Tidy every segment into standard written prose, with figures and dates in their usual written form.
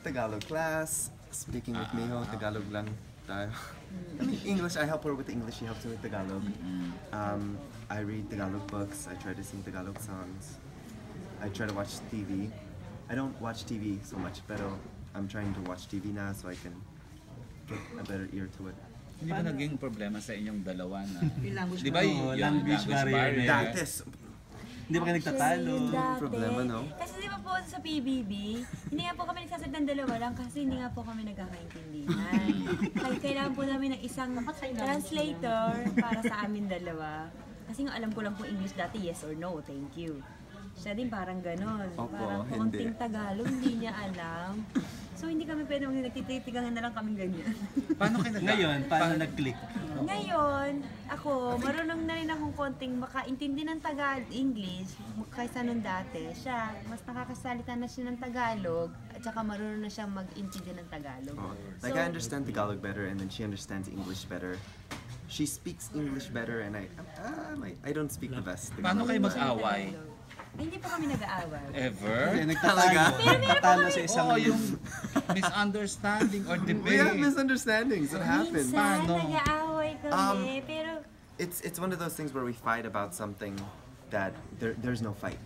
Tagalog class, speaking with Miho, Tagalog lang tayo. I mean, English, I help her with English, she helps me with Tagalog. I read Tagalog books, I try to sing Tagalog songs. I try to watch TV. I don't watch TV so much, pero I'm trying to watch TV now so I can get a better ear to it. Hindi ba naging problema sa inyong dalawa na? Yung language Di ba yung language barrier. Dati, Hindi ba kayo nagtatalo? Dati, Problema, no? Kasi di ba po sa PBB, hindi nga po kami nagsasalita ng dalawa lang kasi hindi nga po kami nagkakaintindihan. Kaya kailangan po namin ng isang translator para sa amin dalawa. Kasi nga alam ko lang po English dati, yes or no, thank you. Siya din parang ganon. Opo, Parang hindi. konting Tagalog, hindi niya alam. So hindi kami pwede nagtititigangan na lang kaming ganyan. Paano kayo Ngayon, paano nag-click? Ngayon, ako, marunong na rin akong konting makaintindi ng English kaysa nung dati. Siya, mas nakakasalita na siya ng Tagalog at saka marunong na siyang mag-intindi ng Tagalog. Like I understand Tagalog better and then she understands English better. She speaks English better and I don't speak the best. Paano kayo mag-away? Ay, hindi pa kami nag-aaway. Ever? Nagtatalo sa isang... Oo, yung misunderstanding or We have debate. misunderstandings. It happens. Minsan, Paano? nag-aaway kami, pero It's one of those things where we fight about something that there's no fight.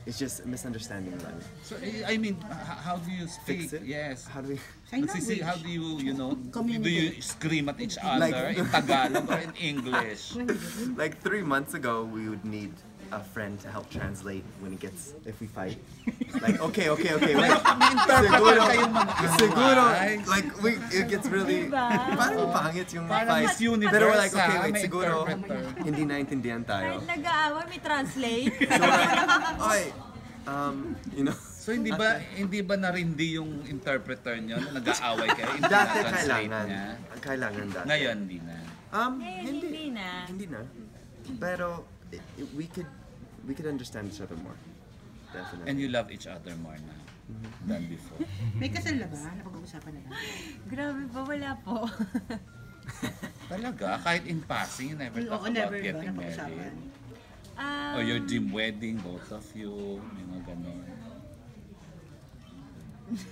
It's just a misunderstanding lang. So, I mean, how do you speak? Fix it? Yes. How do we? Sign language. How do you know, do Communicate. you scream at each other Like- in Tagalog or in English? Like 3 months ago, we would need a friend to help translate if we fight. Like, okay, wait. May interpreter Siguro, kayong mag-away. siguro, like, it gets really, Diba? parang pangit yung Parang fight. Miss Universe, Pero we're like, okay, ah, wait, may siguro, interpreter. hindi naintindihan tayo. kahit nag-aaway, may translate. So we're like, okay, you know, So hindi ba narindi yung interpreter niyo na nag-aaway kayo? Hindi dati na-translate kailangan. niya? Kailangan dati. Ngayon, hindi na. Ngayon, hindi na. Hindi na. Pero, we could understand each other more. Definitely. And you love each other more now than before. May kasal na ba? Napag-uusapan na ba? Grabe pa, wala po. Talaga? Kahit in passing, you never talk Oo, about never ba? getting Napag-usapan. married? Or your dream wedding, both of you, may mga ganon.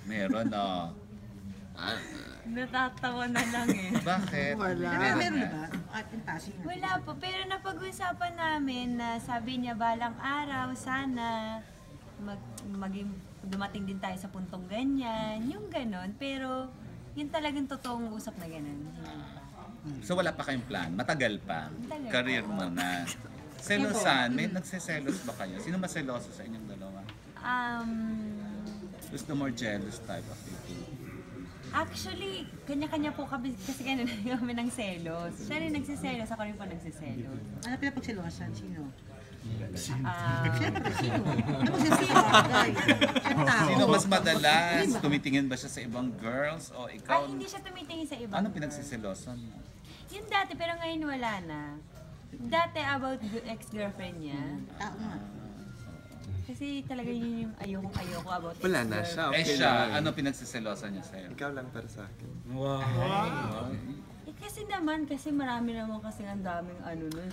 Meron, no? Natatawa na lang eh. Bakit? Meron na ba? At in passing. Wala po, pero napag-usapan namin na sabi niya balang araw, sana maging dumating din tayo sa puntong ganyan, yung ganon. Pero yun talagang totoong usap na ganon. So wala pa kayong plan? Matagal pa? Matagal Career pa. mo na? Selosan? May nagsiselos ba kayo? Sino mas seloso sa inyong dalawa? Who's the more jealous type of people? Actually, kanya-kanya po kami kasi kami ng selos. Siya rin nagsiselos, ako rin po nagsiselos. Ano pinapagsilosan? Sino? Ah, Sino? Ano magsasino? Guys, siyang tao. Sino mas madalas? Tumitingin ba siya sa ibang girls? O ikaw? hindi siya tumitingin sa iba. Ano pinagsiselosan mo? Yun dati, pero ngayon wala na. Dati about ex-girlfriend niya. Tao nga. Kasi talaga yun yung ayoko about Wala na ex-girlfriend. siya. Eh Okay siya, na. ano pinagsiselosan niya sa'yo? Ikaw lang para sa akin. Wow. Kasi naman, kasi marami naman kasi ang daming ano nun.